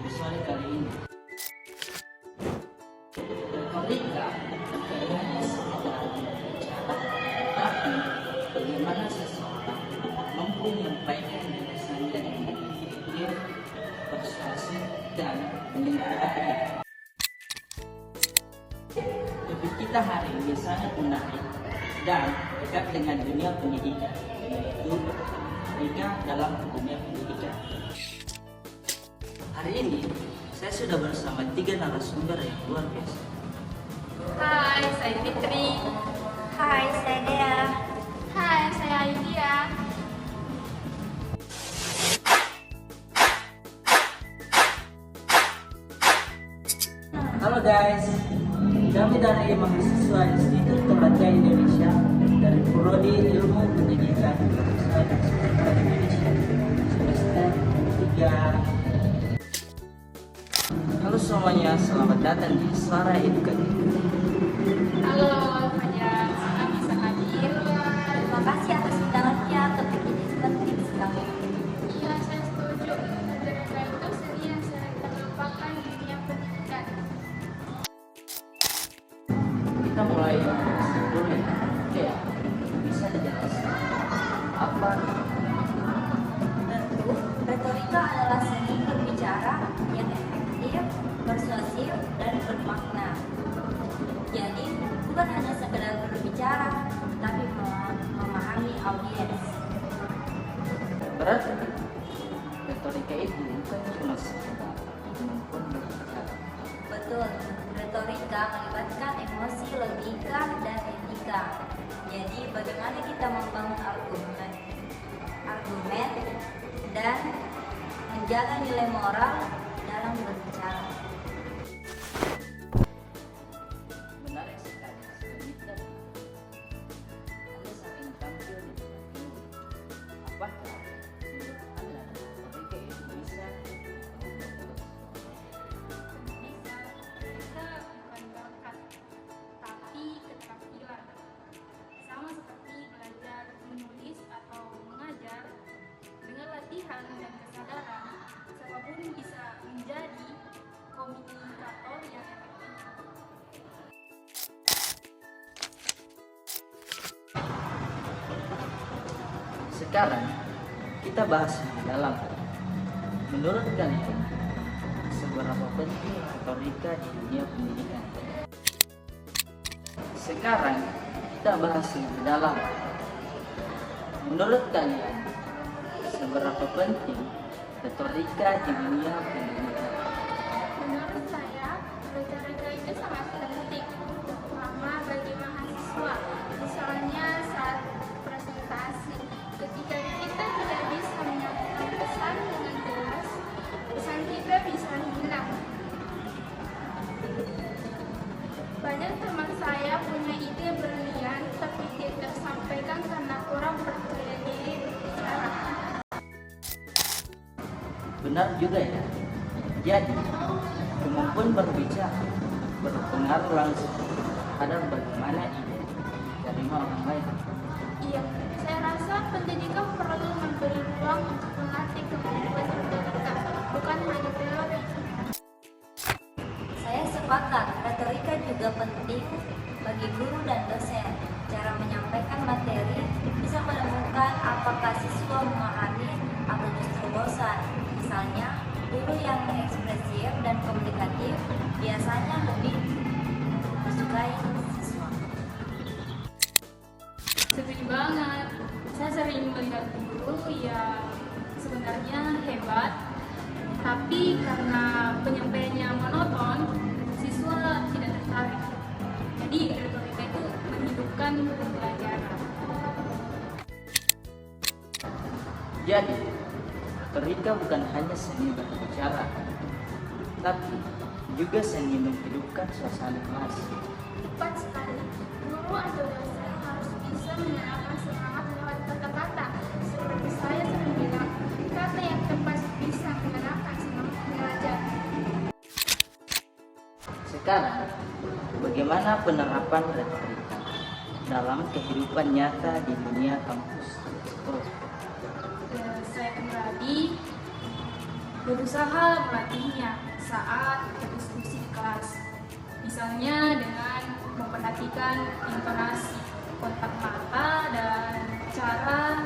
episode kali ini. Retorika bukan hanya sekedar berbicara, tapi bagaimana seseorang mampu menyampaikan gagasan dengan berpikir, persuasif, dan mendengarkan. Topik kita hari ini sangat menarik dan dekat dengan dunia pendidikan, yaitu retorika dalam dunia pendidikan. Hari ini saya sudah bersama 3 narasumber yang luar biasa. Hai, saya Fitri. Hai, saya Dea. Hai, saya Ayudia. Halo guys, kami dari mahasiswa Institut Telaga Indonesia dari Prodi Ilmu Pendidikan Universitas Indonesia semester 3. Halo semuanya, selamat datang di Suara Edukatif. Halo, saya senang bisa hadir. Terima kasih atas undangannya. Topik ini penting sekali. Iya, saya setuju. Retorika itu seni yang sering terlupakan di dunia pendidikan. Kita mulai dulu ya. Oke ya, bisa dijelaskan apa? Tentu, retorika adalah seni berbicara yang efektif, persuasif, dan bermakna. Jadi, bukan hanya sekedar berbicara, tapi memahami audiens. Berarti retorika itu bukan cuma sekedar kemampuan berbicara. Betul, retorika melibatkan emosi, logika, dan etika. Jadi, bagaimana kita membangun argumen dan menjaga nilai moral dalam berbicara. Menarik sekali. Selanjutnya, Anda sering tampil di depan umum. Apakah menurut Anda retorika itu bisa Bisa, retorika bukan bakat, tapi keterampilan. Sama seperti belajar menulis atau mengajar, dengan latihan dan kesadaran, siapapun bisa menjadi komunikator yang efektif. Sekarang kita bahas lebih dalam. Menurut kalian, seberapa penting retorika di dunia pendidikan? Sekarang kita bahas lebih dalam. Menurut kalian, seberapa penting retorika di dunia pendidikan? Menurut saya, retorika itu sangat penting, terutama bagi mahasiswa. Misalnya saat presentasi, ketika kita tidak bisa menyampaikan pesan dengan jelas, pesan kita bisa hilang. Banyak teman saya punya ide brilian, tapi tidak tersampaikan karena kurang percaya diri berbicara. Benar juga ya. Jadi, kemampuan berbicara berpengaruh langsung terhadap bagaimana ide diterima orang lain. Iya, saya rasa pendidikan perlu memberi ruang untuk melatih kemampuan retorika, bukan hanya teori. Saya sepakat, retorika juga penting bagi guru dan dosen. Cara menyampaikan materi bisa menemukan apakah siswa memahami atau justru bosan. Misalnya, guru yang ekspresif dan komunikatif biasanya lebih disukai siswa. Setuju banget. Saya sering melihat guru yang sebenarnya hebat, tapi karena penyampaiannya monoton, siswa tidak tertarik. Jadi retorika itu menghidupkan pembelajaran. Jadi, retorika bukan hanya seni berbicara, tapi juga seni menghidupkan suasana kelas. Tepat sekali. Guru atau dosen harus bisa menyalakan semangat lewat kata-kata. Seperti saya sering bilang, kata yang tepat bisa mengenalkan semangat belajar. Sekarang, bagaimana penerapan retorika dalam kehidupan nyata di dunia kampus? Saya pribadi berusaha melatihnya. saat berdiskusi di kelas. Misalnya dengan memperhatikan intonasi, kontak mata, dan cara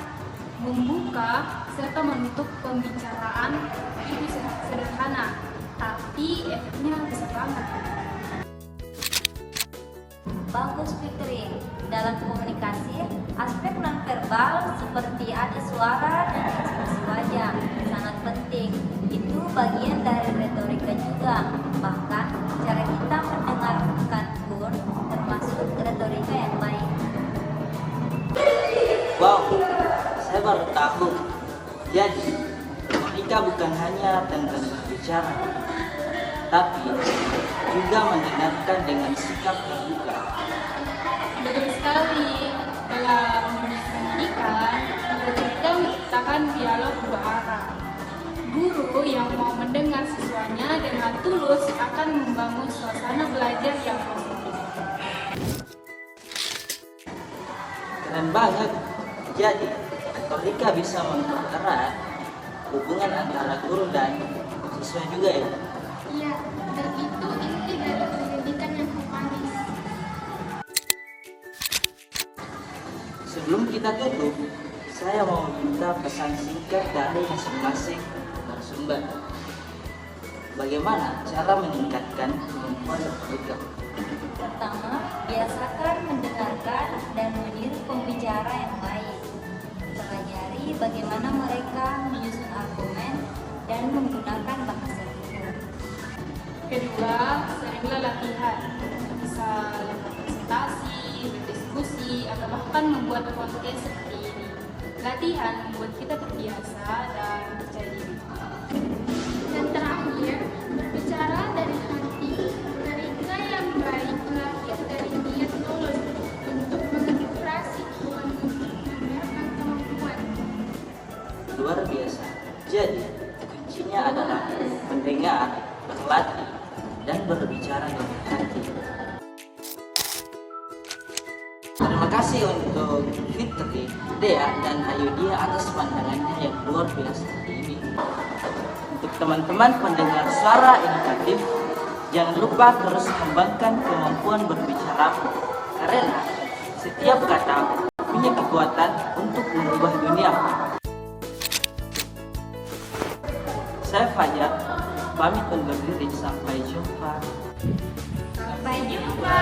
membuka serta menutup pembicaraan. Itu sederhana, tapi efeknya besar banget. Bagus Fitri. Dalam komunikasi, aspek nonverbal seperti ada suara dan ekspresi wajah sangat penting. Itu bagian dari retorika juga. Bahkan cara kita mendengarkan pun termasuk retorika yang baik. Wow, saya baru tahu. Jadi, retorika bukan hanya tentang berbicara, tapi juga mendengarkan dengan sikap terbuka. Betul sekali. Dalam dunia pendidikan, retorika menciptakan dialog dua arah. Guru yang mau mendengar siswanya dengan tulus akan membangun suasana belajar yang positif. Keren banget. Jadi, retorika bisa mempererat hubungan antara guru dan siswa juga ya. Iya, dan itu inti dari pendidikan yang humanis. Sebelum kita tutup, saya mau minta pesan singkat dari masing-masing narasumber. Bagaimana cara meningkatkan kemampuan retorika? Pertama, biasakan mendengarkan dan meniru pembicara yang baik. Pelajari bagaimana mereka menyusun argumen dan menggunakan bahasa tubuh. Kedua, seringlah latihan. Bisa lewat presentasi, berdiskusi, atau bahkan membuat podcast seperti ini. Latihan membuat kita terbiasa dan percaya diri. Dan terakhir, berbicara dari hati. Retorika yang baik lahir dari niat tulus untuk menginspirasi, bukan untuk memamerkan kemampuan. Luar biasa. Jadi, kuncinya adalah mendengar, berlatih, dan berbicara dengan hati. Terima kasih untuk Fitri, Dea, dan Ayudia atas pandangannya yang luar biasa hari ini. Untuk teman-teman pendengar suara edukatif, jangan lupa terus kembangkan kemampuan berbicara, karena setiap kata punya kekuatan untuk mengubah dunia. Saya Fajar, pamit undur diri, sampai jumpa. Sampai jumpa.